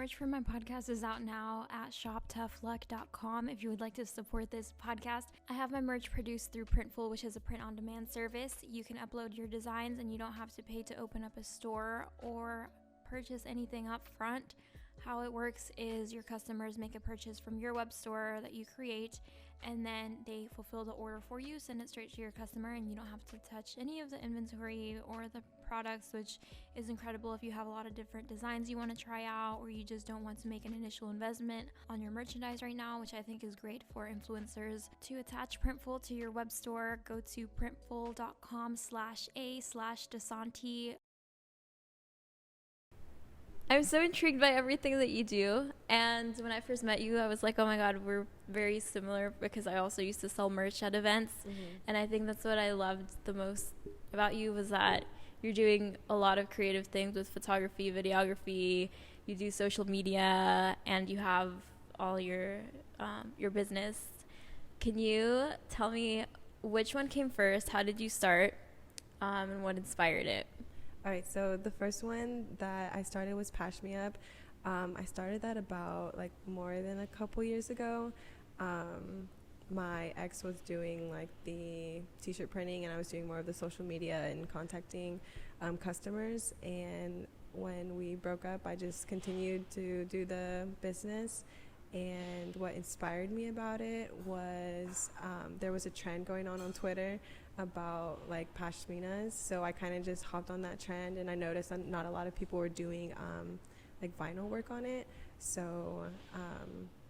Merch for my podcast is out now at shoptoughluck.com if you would like to support this podcast. I have my merch produced through Printful, which is a print-on-demand service. You can upload your designs and you don't have to pay to open up a store or purchase anything up front. How it works is your customers make a purchase from your web store that you create, and then they fulfill the order for you, send it straight to your customer, and you don't have to touch any of the inventory or the products, which is incredible if you have a lot of different designs you want to try out, or you just don't want to make an initial investment on your merchandise right now, which I think is great for influencers. To attach Printful to your web store, go to printful.com/a/Desanti. I'm so intrigued by everything that you do, and when I first met you, I was like, oh my god, we're very similar, because I also used to sell merch at events. And I think that's what I loved the most about you, was that you're doing a lot of creative things with photography, videography, you do social media, and you have all your business. Can you tell me which one came first, how did you start, and what inspired it? All right, so the first one that I started was Patch Me Up. I started that about like more than a couple years ago. My ex was doing like the t-shirt printing, and I was doing more of the social media and contacting customers. And when we broke up, I just continued to do the business. And what inspired me about it was there was a trend going on Twitter about like pashminas, so I kind of just hopped on that trend, and I noticed that not a lot of people were doing like vinyl work on it, so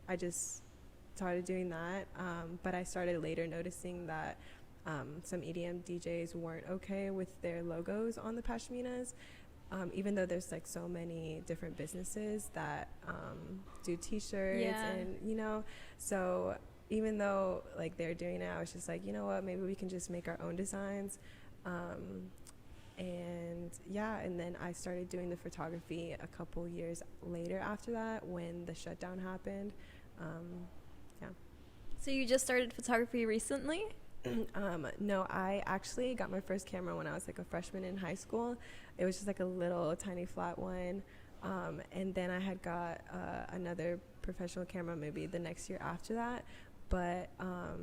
I just started doing that, but I started later noticing that some EDM DJs weren't okay with their logos on the pashminas, even though there's like so many different businesses that do t-shirts, and you know, so even though like they're doing it, I was just like, you know what, maybe we can just make our own designs. And then I started doing the photography a couple years later after that, when the shutdown happened. So you just started photography recently? No, I actually got my first camera when I was like a freshman in high school. It was just like a little tiny flat one. And then I had got another professional camera maybe the next year after that. But I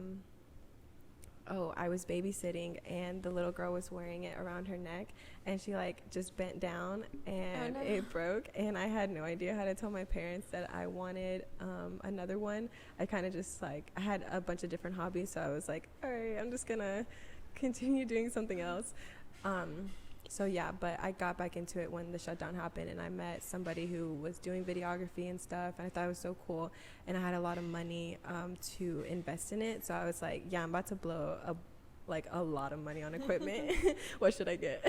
was babysitting, and the little girl was wearing it around her neck, and she like just bent down, and it broke, and I had no idea how to tell my parents that I wanted another one. I kind of just like, I had a bunch of different hobbies, so I was like, all right, I'm just gonna continue doing something else. But I got back into it when the shutdown happened, and I met somebody who was doing videography and stuff, and I thought it was so cool, and I had a lot of money to invest in it, so I was like, yeah, I'm about to blow a lot of money on equipment. What should I get?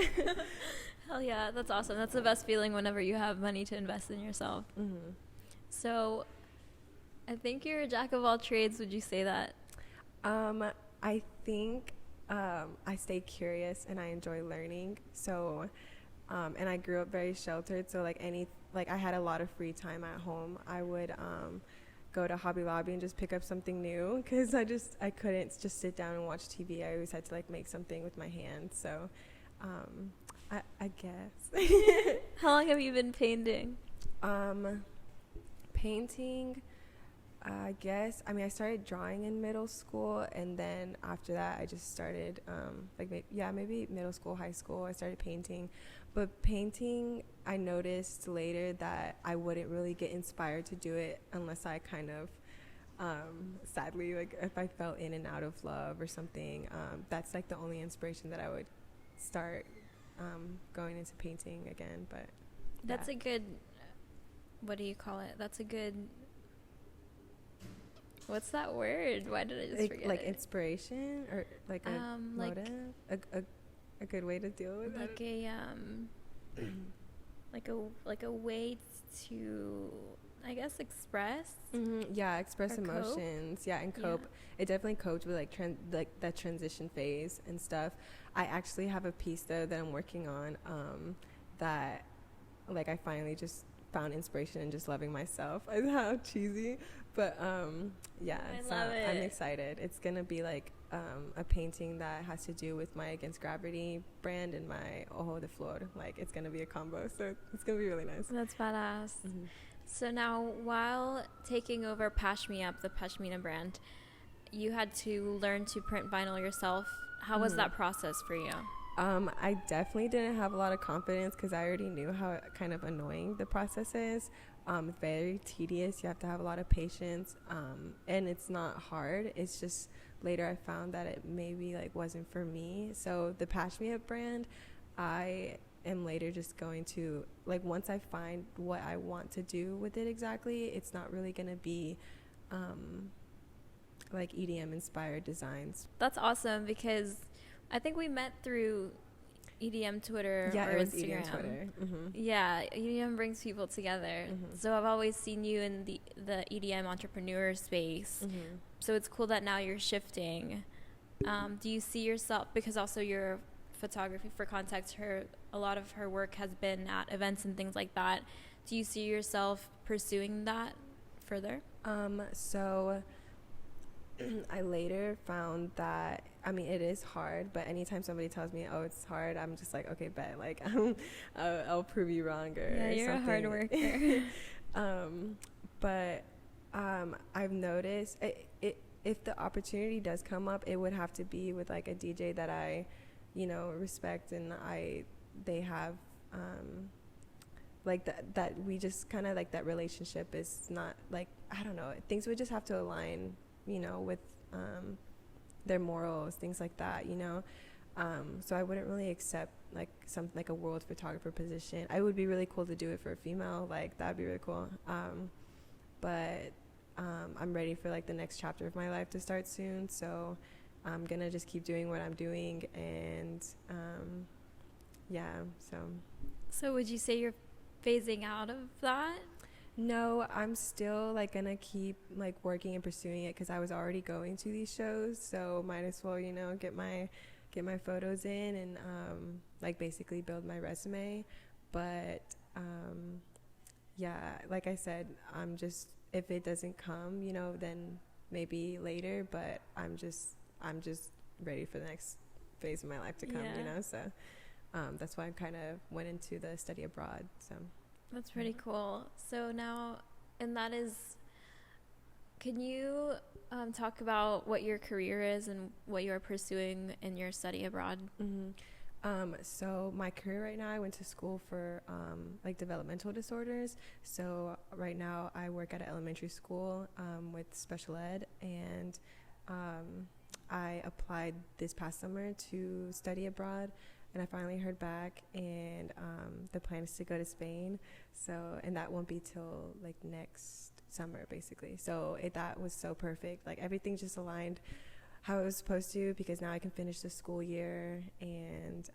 Hell yeah, that's awesome. That's the best feeling whenever you have money to invest in yourself. So I think you're a jack of all trades. Would you say that? I think I stay curious, and I enjoy learning. So, and I grew up very sheltered. So I had a lot of free time at home. I would go to Hobby Lobby and just pick up something new, because I couldn't just sit down and watch TV. I always had to like make something with my hands. So, I guess. How long have you been painting? Painting, I guess. I mean, I started drawing in middle school, and then after that, I just started, maybe middle school, high school, I started painting. But painting, I noticed later that I wouldn't really get inspired to do it unless I kind of, sadly, like if I fell in and out of love or something. That's like the only inspiration that I would start going into painting again. But that's a good, what do you call it? That's a good... What's that word? Why did I just forget like it? inspiration, or like a motive? A good way to deal with it? Like a way to, I guess, express. Express emotions. Cope. And cope. It definitely coped with like that transition phase and stuff. I actually have a piece though that I'm working on that like I finally just found inspiration in just loving myself. I know how cheesy, but I'm excited. It's gonna be like a painting that has to do with my Against Gravity brand and my Ojo de Flor. Like, it's gonna be a combo, so it's gonna be really nice. That's badass. So now, while taking over Pashmina, the Pashmina brand, you had to learn to print vinyl yourself. How was that process for you? I definitely didn't have a lot of confidence because I already knew how kind of annoying the process is. Very tedious. You have to have a lot of patience, and it's not hard. It's just later I found that it maybe like wasn't for me. So the Pashmina brand, I am later just going to, like, once I find what I want to do with it exactly, it's not really gonna be like EDM inspired designs. That's awesome, because I think we met through EDM Twitter or It was Instagram. EDM Twitter. Yeah, EDM brings people together. So I've always seen you in the EDM entrepreneur space. So it's cool that now you're shifting. Do you see yourself, because also your photography, for context, a lot of her work has been at events and things like that. Do you see yourself pursuing that further? So I later found that, I mean, it is hard, but anytime somebody tells me, oh, it's hard, I'm just like, okay, bet, like, I'll prove you wrong, or yeah, you're something. a hard worker. But I've noticed if the opportunity does come up, it would have to be with like a DJ that I, respect, and they have like that we just kind of like, that relationship is not like, I don't know, things would just have to align, with their morals, things like that, so I wouldn't really accept like something like a world photographer position. It would be really cool to do it for a female, like that'd be really cool, but I'm ready for like the next chapter of my life to start soon, so I'm gonna just keep doing what I'm doing, and so would you say you're phasing out of that? No, I'm still like gonna keep like working and pursuing it, because I was already going to these shows, so might as well get my photos in, and like basically build my resume. But like I said, I'm just, if it doesn't come, then maybe later, but I'm just ready for the next phase of my life to come. So that's why I kind of went into the study abroad. So that's pretty cool. So now, and that is, can you talk about what your career is and what you are pursuing in your study abroad? So my career right now, I went to school for like developmental disorders. So right now I work at an elementary school with special ed, and I applied this past summer to study abroad, and I finally heard back, and the plan is to go to Spain. So, and that won't be till like next summer basically. So that was so perfect. Like everything just aligned how it was supposed to, because now I can finish the school year, and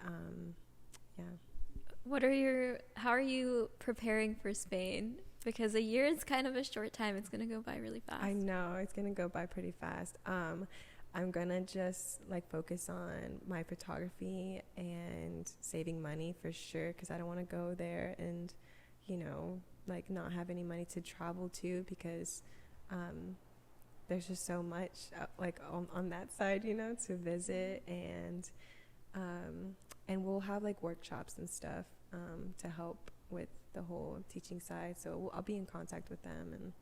how are you preparing for Spain? Because a year is kind of a short time. It's going to go by really fast. I know, it's going to go by pretty fast. I'm going to just like focus on my photography and saving money for sure, because I don't want to go there and, like not have any money to travel to, because there's just so much like on that side, to visit, and we'll have like workshops and stuff to help with the whole teaching side. So I'll be in contact with them, and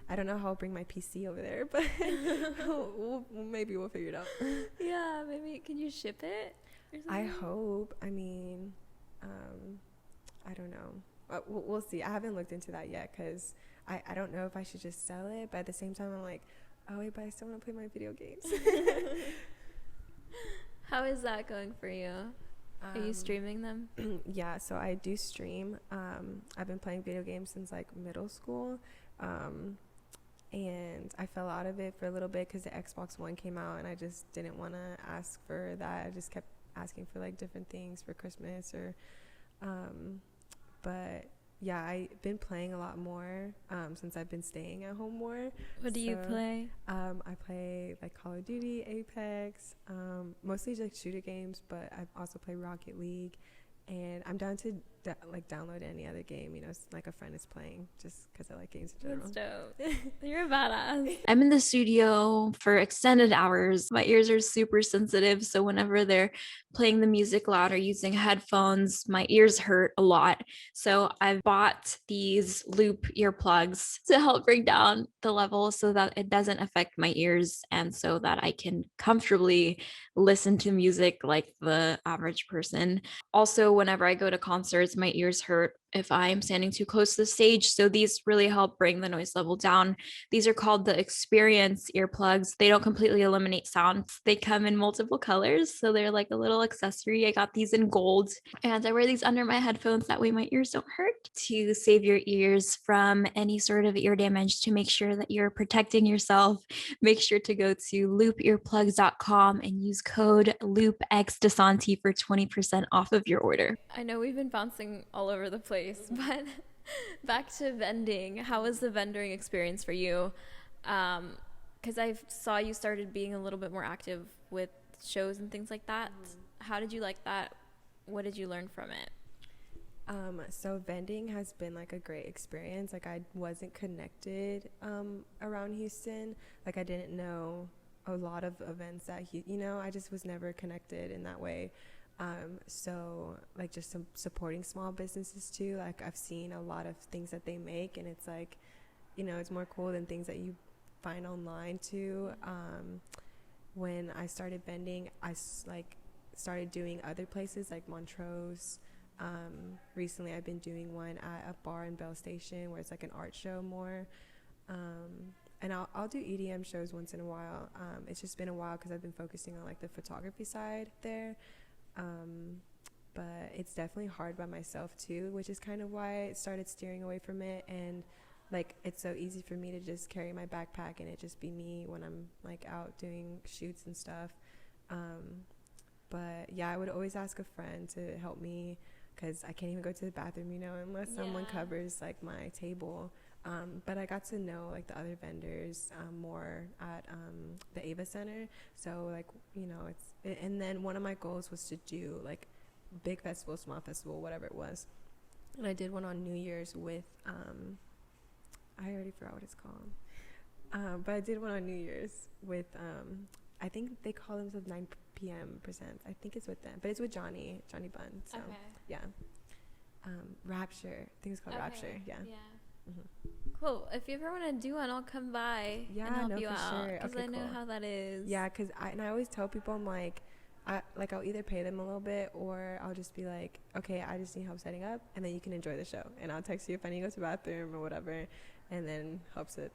I don't know how I'll bring my PC over there, but maybe we'll figure it out. Yeah, maybe. Can you ship it or something? I hope. I mean, I don't know. We'll see. I haven't looked into that yet, because I don't know if I should just sell it, but at the same time I'm like, oh wait, but I still want to play my video games. How is that going for you? Are you streaming them? Yeah, so I do stream. I've been playing video games since like middle school, and I fell out of it for a little bit because the Xbox One came out, and I just didn't want to ask for that. I just kept asking for like different things for Christmas, or but yeah, I've been playing a lot more since I've been staying at home more. What do you play? I play like Call of Duty, Apex, mostly like shooter games, but I also play Rocket League, And I'm down to download any other game, it's like a friend is playing, just because I like games in general. That's dope. You're a badass. I'm in the studio for extended hours. My ears are super sensitive, so whenever they're playing the music loud or using headphones, my ears hurt a lot. So I've bought these loop earplugs to help bring down the level so that it doesn't affect my ears and so that I can comfortably listen to music like the average person. Also, whenever I go to concerts, my ears hurt if I'm standing too close to the stage. So these really help bring the noise level down. These are called the Experience earplugs. They don't completely eliminate sound. They come in multiple colors. So they're like a little accessory. I got these in gold and I wear these under my headphones. That way my ears don't hurt. To save your ears from any sort of ear damage, to make sure that you're protecting yourself, make sure to go to loopearplugs.com and use code LoopXDesanti for 20% off of your order. I know we've been bouncing all over the place, but back to vending. How was the vending experience for you? Because I saw you started being a little bit more active with shows and things like that. How did you like that? What did you learn from it? So vending has been like a great experience. Like I wasn't connected around Houston. Like I didn't know a lot of events that I just was never connected in that way. So like just some supporting small businesses too. Like I've seen a lot of things that they make, and it's like, it's more cool than things that you find online too. When I started vending, I started doing other places like Montrose. Recently I've been doing one at a bar in Bell Station where it's like an art show more. And I'll do EDM shows once in a while. It's just been a while because I've been focusing on like the photography side there. But it's definitely hard by myself too, which is kind of why I started steering away from it. And like it's so easy for me to just carry my backpack and it just be me when I'm like out doing shoots and stuff. But yeah, I would always ask a friend to help me because I can't even go to the bathroom, unless someone covers like my table. But I got to know like the other vendors more at the Ava Center. So like, and then one of my goals was to do like big festival, small festival, whatever it was. And I did one on New Year's with, I already forgot what it's called. But I did one on New Year's with, I think they call themselves 9 p.m. Presents. I think it's with them, but it's with Johnny Bunn. So yeah. Rapture. I think it's called Rapture. Yeah. Mm-hmm. Cool. If you ever want to do one, I'll come by and help you out because I know how that is. Yeah, because I always tell people, I'm like, I'll either pay them a little bit or I'll just be like, okay, I just need help setting up, and then you can enjoy the show, and I'll text you if I need to go to the bathroom or whatever, and then helps it,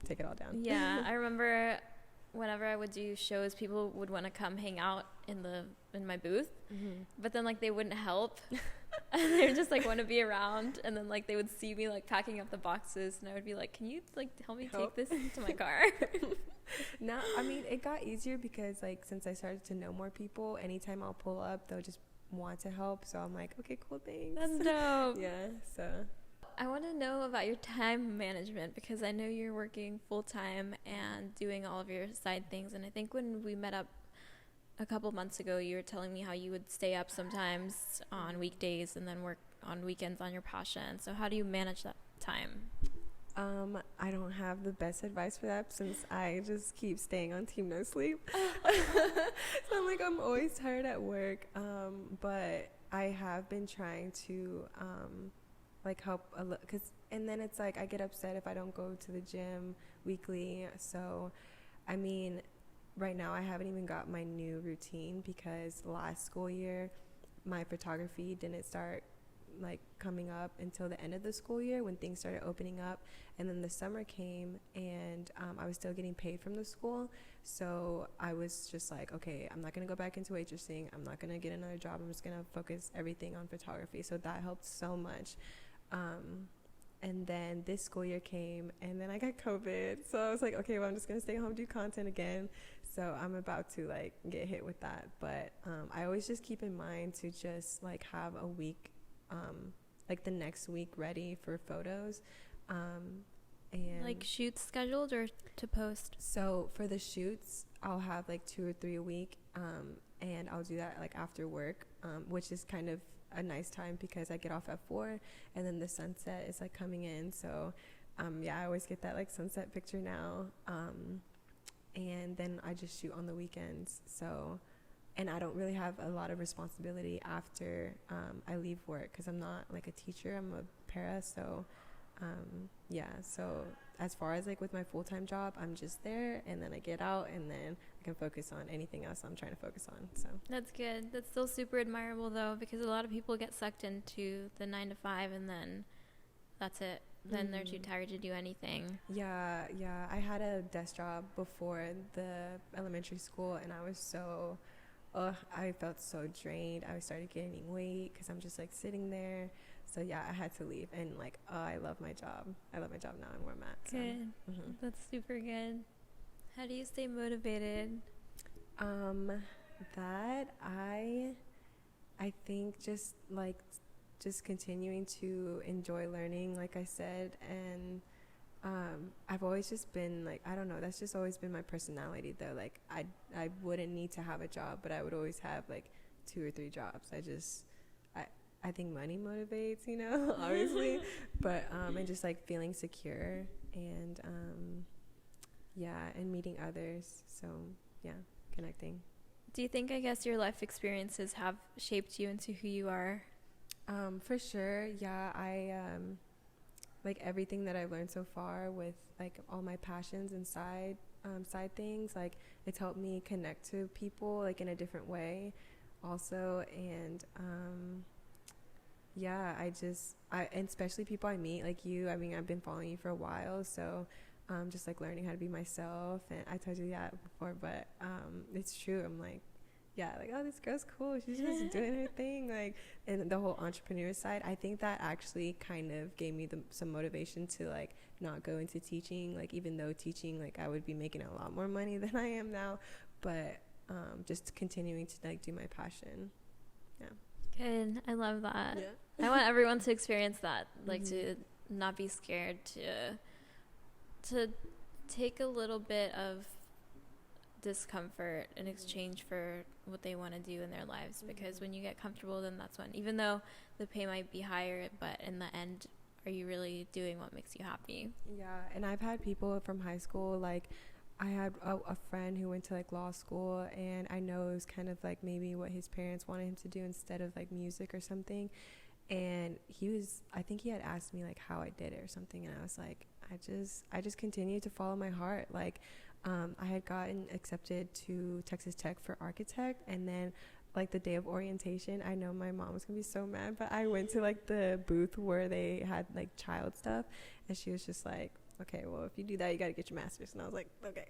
take it all down. Yeah, I remember whenever I would do shows, people would want to come hang out in my booth, but then like they wouldn't help. And they would just like want to be around, and then like they would see me like packing up the boxes, and I would be like, can you like help me take this to my car? No, I mean it got easier because like since I started to know more people, anytime I'll pull up they'll just want to help, so I'm like, okay, cool, thanks. That's dope. Yeah, so I want to know about your time management because I know you're working full-time and doing all of your side things, and I think when we met up a couple months ago, you were telling me how you would stay up sometimes on weekdays and then work on weekends on your passion. So how do you manage that time? I don't have the best advice for that since I just keep staying on Team No Sleep. So I'm always tired at work. But I have been trying to help a little, and then it's like I get upset if I don't go to the gym weekly. So I mean, right now I haven't even got my new routine because last school year my photography didn't start coming up until the end of the school year when things started opening up, and then the summer came and I was still getting paid from the school, so I was just like, okay, I'm not gonna go back into waitressing, I'm not gonna get another job, I'm just gonna focus everything on photography. So that helped so much. And then this school year came, and then I got COVID. So I was like, okay, well, I'm just going to stay home, do content again. So I'm about to, get hit with that. But I always just keep in mind to just, have a week, the next week ready for photos. And shoots scheduled or to post? So for the shoots, I'll have like 2 or 3 a week, and I'll do that like after work, which is kind of a nice time because I get off at 4 and then the sunset is like coming in. So yeah, I always get that like sunset picture now. And then I just shoot on the weekends. So, and I don't really have a lot of responsibility after I leave work because I'm not like a teacher, I'm a para. So yeah, so as far as like with my full-time job, I'm just there and then I get out and then I can focus on anything else I'm trying to focus on. So that's good. That's still super admirable though, because a lot of people get sucked into the 9 to 5 and then that's it. Then they're too tired to do anything. Yeah. I had a desk job before the elementary school and I was so, I felt so drained. I started gaining weight because I'm just like sitting there. So yeah, I had to leave, and like, I love my job. I love my job now and where I'm at. So. Good. That's super good. How do you stay motivated? That I think just continuing to enjoy learning, like I said, and I've always just been like, I don't know, that's just always been my personality though. Like I wouldn't need to have a job, but I would always have like 2 or 3 jobs. I think money motivates, you know, obviously, but and just like feeling secure and yeah, and meeting others. So yeah, connecting. Do you think, I guess, your life experiences have shaped you into who you are? For sure. Yeah, I like everything that I've learned so far with like all my passions and side things, like it's helped me connect to people like in a different way also. And yeah, and especially people I meet like you. I mean, I've been following you for a while, so just like learning how to be myself. And I told you that before, but it's true. I'm like, yeah, like, oh, this girl's cool, she's just doing her thing, like, and the whole entrepreneur side, I think that actually kind of gave me some motivation to like not go into teaching, like even though teaching, like I would be making a lot more money than I am now, but just continuing to like do my passion. Yeah. Good. I love that. Yeah. I want everyone to experience that, like to not be scared to take a little bit of discomfort in exchange for what they want to do in their lives, because when you get comfortable, then that's when, even though the pay might be higher, but in the end, are you really doing what makes you happy? Yeah. And I've had people from high school, like I had a friend who went to like law school, and I know it was kind of like maybe what his parents wanted him to do instead of like music or something, and I think he had asked me like how I did it or something, and I was like, I just continued to follow my heart. Like I had gotten accepted to Texas Tech for architect, and then like the day of orientation, I know my mom was gonna be so mad, but I went to like the booth where they had like child stuff, and she was just like, okay, well, if you do that, you got to get your master's. And I was like, okay.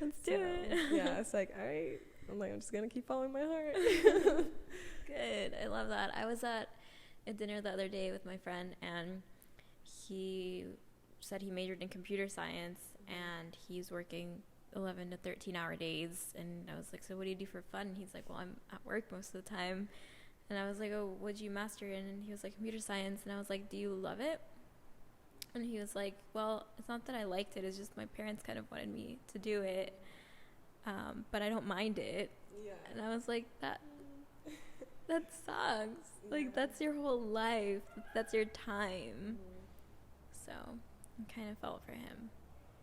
Let's do it. Yeah, it's like, all right. I'm like, I'm just going to keep following my heart. Good. I love that. I was at a dinner the other day with my friend, and he said he majored in computer science, and he's working 11 to 13-hour days. And I was like, so what do you do for fun? And he's like, well, I'm at work most of the time. And I was like, oh, what'd you master in? And he was like, computer science. And I was like, do you love it? And he was like, well, it's not that I liked it, it's just my parents kind of wanted me to do it, but I don't mind it. Yeah. And I was like, that sucks. Yeah. Like, that's your whole life, that's your time. So I kind of felt for him.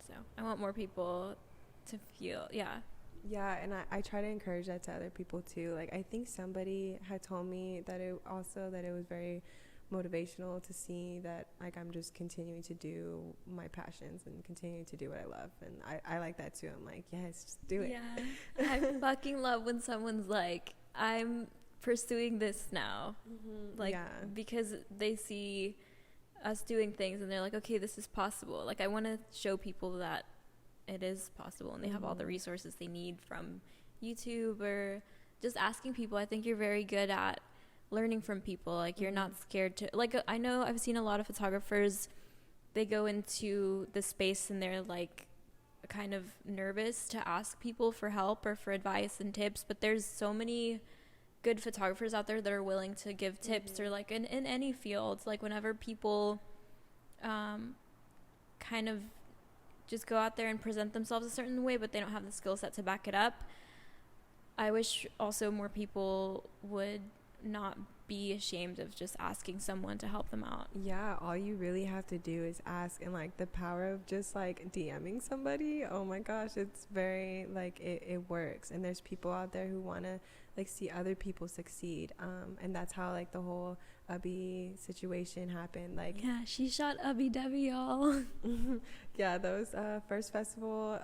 So I want more people to feel, yeah, and I try to encourage that to other people too. Like, I think somebody had told me that it was very motivational to see that like I'm just continuing to do my passions and continuing to do what I love, and I like that too. I'm like, yes, just do it. Yeah. I fucking love when someone's like, I'm pursuing this now, like, because they see us doing things and they're like, okay, this is possible. Like, I want to show people that it is possible, and they have all the resources they need from YouTube or just asking people. I think you're very good at learning from people. Like, you're not scared to, like, I know I've seen a lot of photographers, they go into the space and they're like kind of nervous to ask people for help or for advice and tips, but there's so many good photographers out there that are willing to give tips, or like in any field. Like, whenever people kind of just go out there and present themselves a certain way, but they don't have the skill set to back it up. I wish also more people would not be ashamed of just asking someone to help them out. Yeah, all you really have to do is ask, and like the power of just like DMing somebody, oh my gosh, it's very like it works. And there's people out there who want to like see other people succeed, and that's how like the whole Ubbi situation happened. Like, yeah, she shot Ubbi Dubbi, y'all. Yeah, those first festival,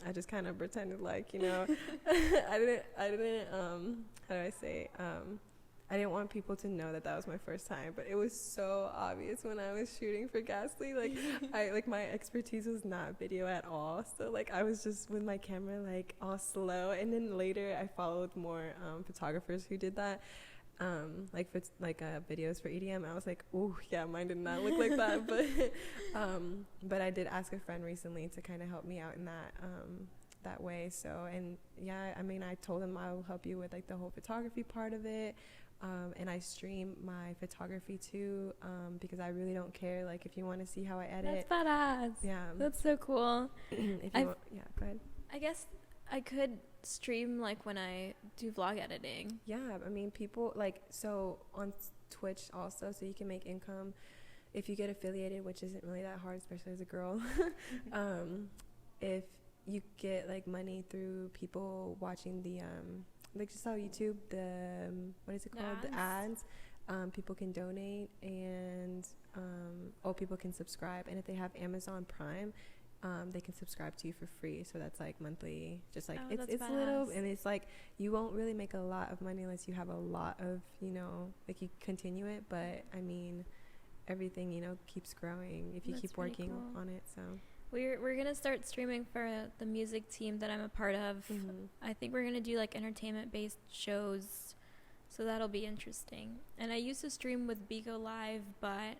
I just kind of pretended like, you know, I didn't how do I say, I didn't want people to know that was my first time, but it was so obvious when I was shooting for Ghastly. Like, my expertise was not video at all. So, like, I was just with my camera, like, all slow. And then later I followed more photographers who did that, videos for EDM. I was like, ooh, yeah, mine did not look like that. But I did ask a friend recently to kind of help me out in that way. So, and yeah, I mean, I told him I'll help you with like the whole photography part of it. And I stream my photography too, because I really don't care. Like, if you want to see how I edit. That's badass. Yeah. That's so cool. Yeah, go ahead. I guess I could stream like when I do vlog editing. Yeah, I mean, people like, so on Twitch also, so you can make income if you get affiliated, which isn't really that hard, especially as a girl. If you get like money through people watching the like just on YouTube, what is it called? The ads. People can donate, and people can subscribe. And if they have Amazon Prime, they can subscribe to you for free. So that's like monthly, just like it's little, and it's like you won't really make a lot of money unless you have a lot of, you know, like you continue it. But I mean, everything, you know, keeps growing if you keep working on it. So we're gonna start streaming for the music team that I'm a part of. I think we're gonna do like entertainment based shows, so that'll be interesting. And I used to stream with Bigo Live, but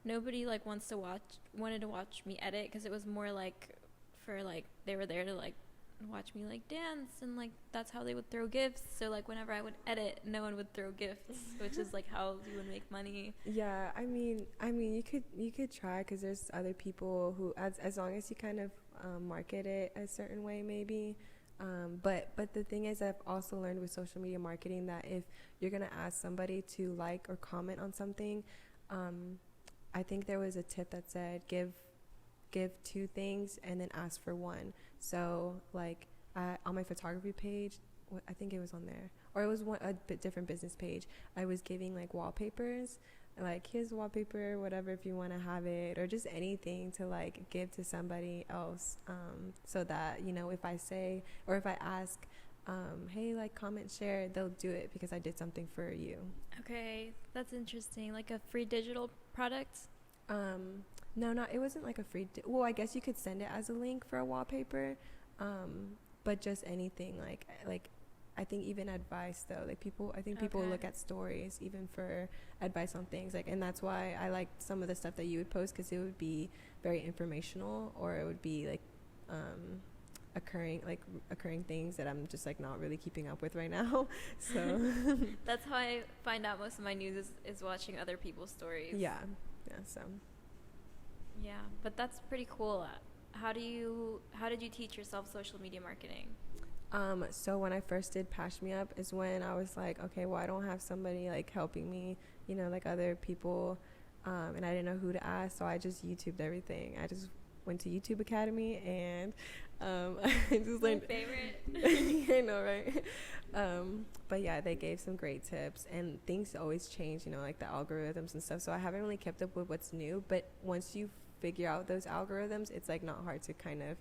nobody like wanted to watch me edit, because it was more like for like they were there to like watch me like dance, and like that's how they would throw gifts. So like whenever I would edit, no one would throw gifts, which is like how you would make money. Yeah, I mean you could try, because there's other people who, as long as you kind of market it a certain way, maybe. But the thing is, I've also learned with social media marketing that if you're gonna ask somebody to like or comment on something, I think there was a tip that said give 2 things and then ask for 1. So like on my photography page, I think it was on there, or it was a bit different business page, I was giving like wallpapers, like here's wallpaper, whatever, if you want to have it, or just anything to like give to somebody else, so that, you know, if I say, or if I ask, hey, like comment, share, they'll do it because I did something for you. Okay, that's interesting. Like a free digital product? No, it wasn't like a free well, I guess you could send it as a link for a wallpaper, but just anything, like I think even advice though, like people look at stories even for advice on things, like, and that's why I liked some of the stuff that you would post, because it would be very informational, or it would be like occurring things that I'm just like not really keeping up with right now. So that's how I find out most of my news is watching other people's stories. So yeah, but that's pretty cool. How did you teach yourself social media marketing? So when I first did Pash Me Up is when I was like, okay, well, I don't have somebody like helping me, you know, like other people, and I didn't know who to ask, so I just YouTubed everything. I just went to YouTube Academy, and I just learned. My favorite. I know, right? But yeah, they gave some great tips, and things always change, you know, like the algorithms and stuff. So I haven't really kept up with what's new, but once you figure out those algorithms, it's like not hard to kind of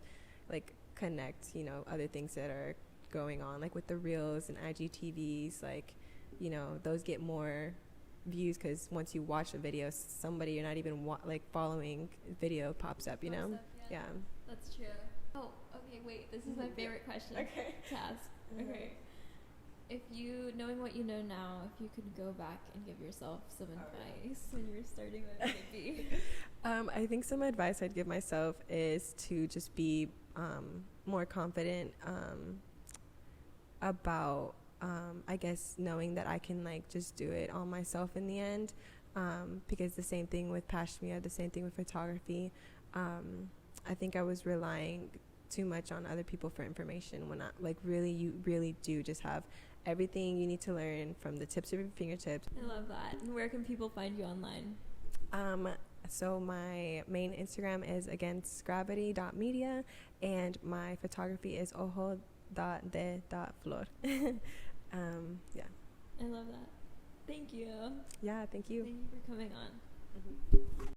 like connect, you know, other things that are going on, like with the reels and IGTVs, like, you know, those get more views because once you watch a video, somebody you're not even following video pops up, you know? Yeah. That's true. Oh, okay, wait, this is my favorite question to ask. Okay. If you, knowing what you know now, if you could go back and give yourself some advice when you were starting, what would it be? I think some advice I'd give myself is to just be more confident about, I guess, knowing that I can like just do it all myself in the end, because the same thing with Pashmia, the same thing with photography. I think I was relying too much on other people for information when I, like, really, you really do just have everything you need to learn from the tips of your fingertips. I love that. Where can people find you online? So my main Instagram is againstgravity.media, and my photography is ojo.de.flor. Yeah. I love that. Thank you. Yeah, thank you. Thank you for coming on. Mm-hmm.